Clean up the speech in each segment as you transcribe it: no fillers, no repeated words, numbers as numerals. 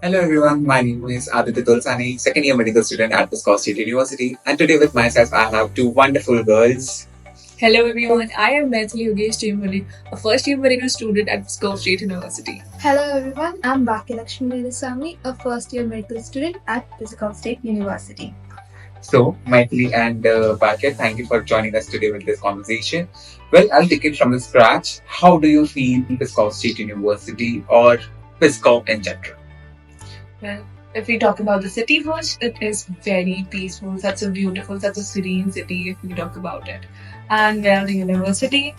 Hello everyone, my name is Aditya Tulsani, second year medical student at Wisconsin State University, and today with myself I have two wonderful girls. Hello everyone, I am Maithili Yogesh Chembali, a first year medical student at Wisconsin State University. Hello everyone, I'm Bhakya Lakshmi Velasamy, a first year medical student at Wisconsin State University. So, Maithili and Bhaket, thank you for joining us today with this conversation. Well, I'll take it from the scratch. How do you feel Wisconsin State University or Wisconsin in general? Well, if we talk about the city first, it is very peaceful, such a beautiful, such a serene city if we talk about it. And well, the university,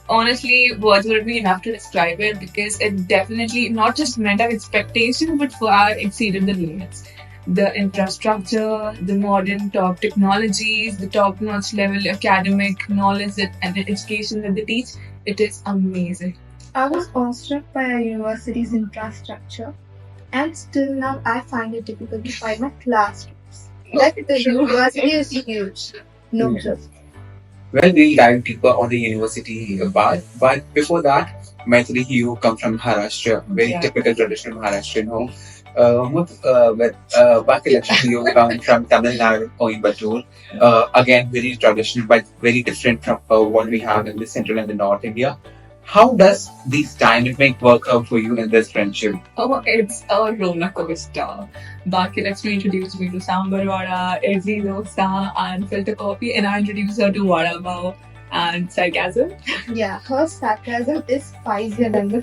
honestly, words would be enough to describe it because it definitely not just met our expectations but far exceeded the limits. The infrastructure, the modern top technologies, the top-notch level academic knowledge and the education that they teach, it is amazing. I was awestruck by our university's infrastructure, and still now I find it difficult to find my classrooms. Like the university is huge. No Yeah. joke. Well, we'll dive deeper on the university part, but before that, Maithili, you come from Maharashtra, very Yeah. typical traditional Maharashtrian home. Baki Lakshmi, you come from Tamil Nadu, Coimbatore. Again, very traditional, but very different from what we have in the central and the north India. How does this dynamic work out for you in this friendship? Oh, it's a roller coaster. Baki Lakshmi introduced me to Sambar Vada, Idli Dosa, and filter coffee, and I introduced her to Vada Pav and sarcasm. Yeah, her sarcasm is spicier than the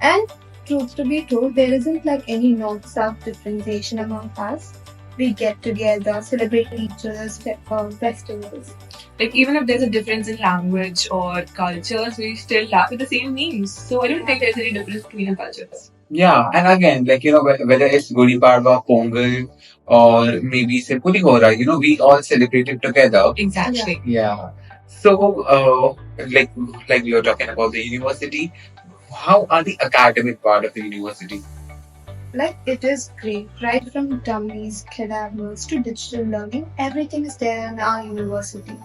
And truth to be told, there isn't like any north-south differentiation among us. We get together, celebrate each other's festivals. Like, even if there's a difference in language or cultures, we still laugh at the same memes. So I don't think there's any difference between the cultures. Yeah, and again, like, whether it's Gudi Padwa, Pongal, or maybe say Pulihora, we all celebrate it together. Exactly. Yeah. So, like we were talking about the university, how are the academic part of the university? Like it is great, right from dummies, cadavers to digital learning, everything is there in our university.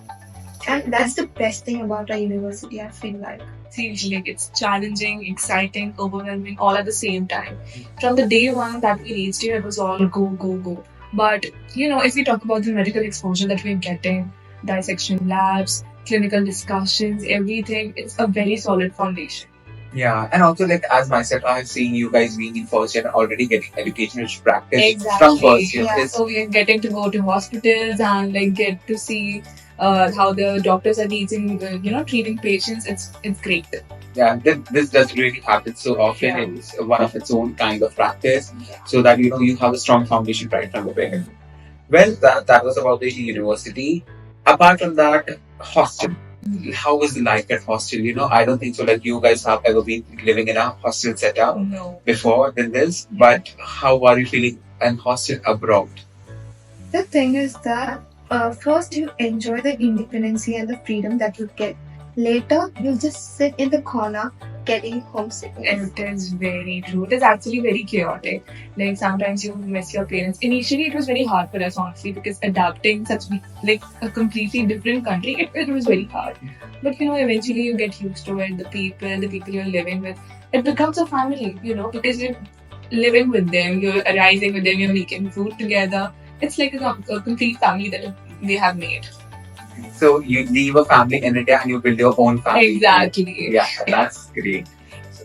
And that's the best thing about our university, I feel like. Seriously, like it's challenging, exciting, overwhelming, all at the same time. From the day one that we reached here, it was all go, go, go. But if we talk about the medical exposure that we're getting, dissection labs, clinical discussions, everything, it's a very solid foundation. Yeah, and also like as myself, I have seen you guys being in first year and already getting educational practice from Exactly. first year. Yeah. This- So we're getting to go to hospitals and like get to see how the doctors are teaching, treating patients. It's great. yeah, this does really happen so often. Yeah. It's one of its own kind of practice, so that you have a strong foundation right from the beginning. Well, that was about the university. Apart from that, hostel. How was the life at hostel? I don't think so. Like you guys have ever been living in a hostel setup No. before than this, but how are you feeling in hostel abroad? The thing is that first you enjoy the independency and the freedom that you get. Later, you'll just sit in the corner getting homesickness. It is very true. It is actually very chaotic. Like sometimes you miss your parents. Initially, it was very hard for us, honestly, because adapting such like a completely different country, it was very hard. But eventually you get used to it. The people you're living with, it becomes a family. Because you're living with them, you're arising with them, you're making food together. It's like a complete family that they have made. So you leave a family in India and you build your own family. Exactly. Yeah, that's great.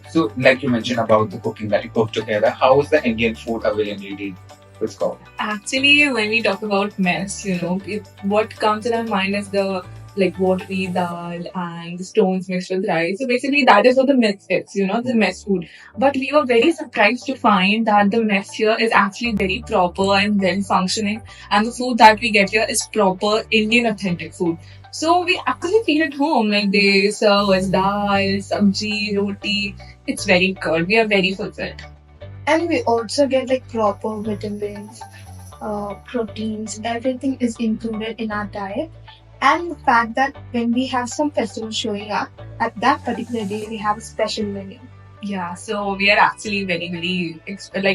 So, like you mentioned about the cooking that you cook together, how is the Indian food availability with God? Actually, when we talk about mess, what comes in our mind is the watery dal and the stones mixed with rice. So basically, that is what the mess is, the mess food. But we were very surprised to find that the mess here is actually very proper and well functioning, and the food that we get here is proper Indian authentic food. So we actually feel at home, like they serve us dal, sabji, roti. It's very good. We are very fulfilled. And we also get like proper vitamins, proteins, everything is included in our diet. And the fact that when we have some festival showing up, at that particular day we have a special menu. Yeah, so we are actually very, very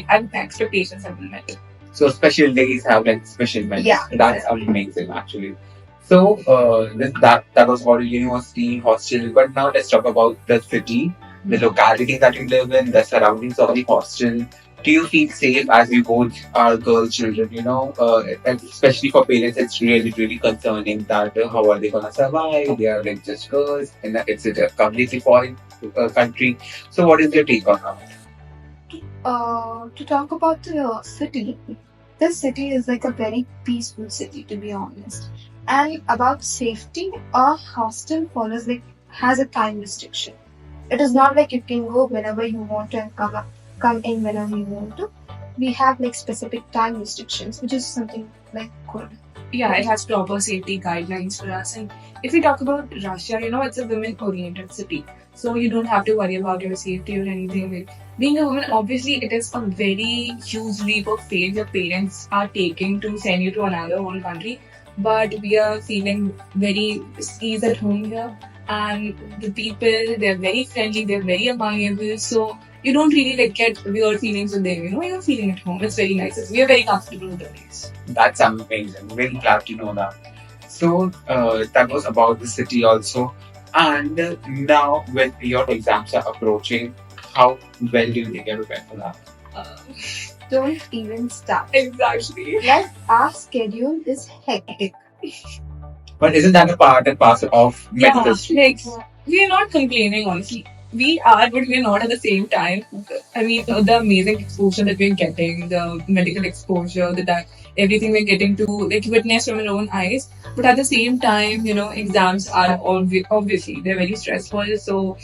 our expectations have been met. So special days have like special menus. Yeah. That's amazing actually. So that was about university, hostel. But now let's talk about the city. the locality that you live in, the surroundings of the hostel. Do you feel safe as we both are girl children? And especially for parents, it's really concerning that how are they gonna survive? They are like just girls, and it's a completely foreign country. So, what is your take on that? To talk about the city, this city is like a very peaceful city, to be honest. And about safety, our hostel follows like has a time restriction. It is not like you can go whenever you want to and come in whenever you want to. We have like specific time restrictions, which is something like good. Yeah, it has proper safety guidelines for us. And if we talk about Russia, it's a women-oriented city, so you don't have to worry about your safety or anything. Like, being a woman, obviously, it is a very huge leap of faith your parents are taking to send you to another whole country. But we are feeling very ease at home here, and the people, they're very friendly, they're very amiable. So you don't really like get weird feelings with them. You're feeling at home. It's very nice. We are very comfortable with the place. That's amazing. Very glad to know that. So that was about the city also. And now, when your exams are approaching, how well do you think you're prepared for that? Uh, Don't even start. exactly. Like our schedule is hectic. But isn't that a part and parcel of Yeah, medical like students? we are not complaining, honestly. We are, but we are not at the same time. I mean, the amazing exposure that we're getting, the medical exposure, everything we're getting to like witness from our own eyes. But at the same time, exams are obviously they're very stressful. So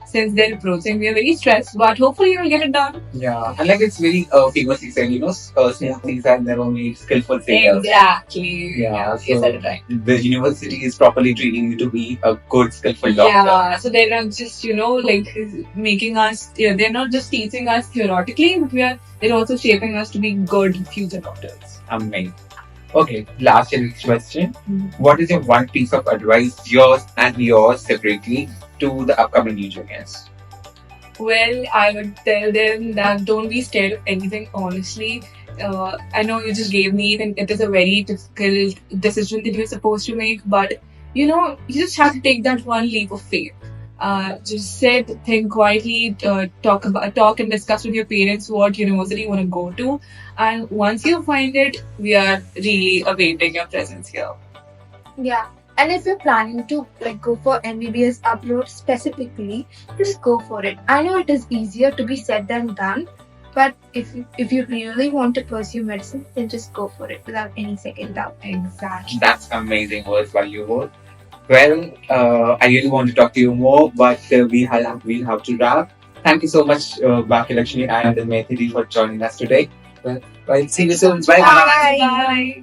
since they're approaching, we are very stressed. But hopefully, we'll get it done. Yeah, and like it's very famously said, smooth things are never made skillful sailors. Exactly. Yeah, You so said it right. the university is properly training you to be a good skillful doctor. Yeah, so they're not just like making us. They're not just teaching us theoretically, but they're also shaping us to be good future doctors. Amazing. Okay, last and next question. Mhm. What is your one piece of advice, yours separately, to the upcoming new juniors? Well, I would tell them that don't be scared of anything. Honestly, I know you just gave me it, and it is a very difficult decision that you're supposed to make, but you just have to take that one leap of faith. Just sit, think quietly, talk and discuss with your parents what university you want to go to, and once you find it, we are really awaiting your presence here. Yeah. And if you're planning to like go for MBBS abroad specifically, just go for it. I know it is easier to be said than done, but if you really want to pursue medicine, then just go for it without any second doubt. Exactly. That's amazing words by you both. Well, I really want to talk to you more, but we'll have to wrap. Thank you so much, Baki Lakshmi and Mehdi for joining us today. Well, see you soon. Bye. Bye. Bye.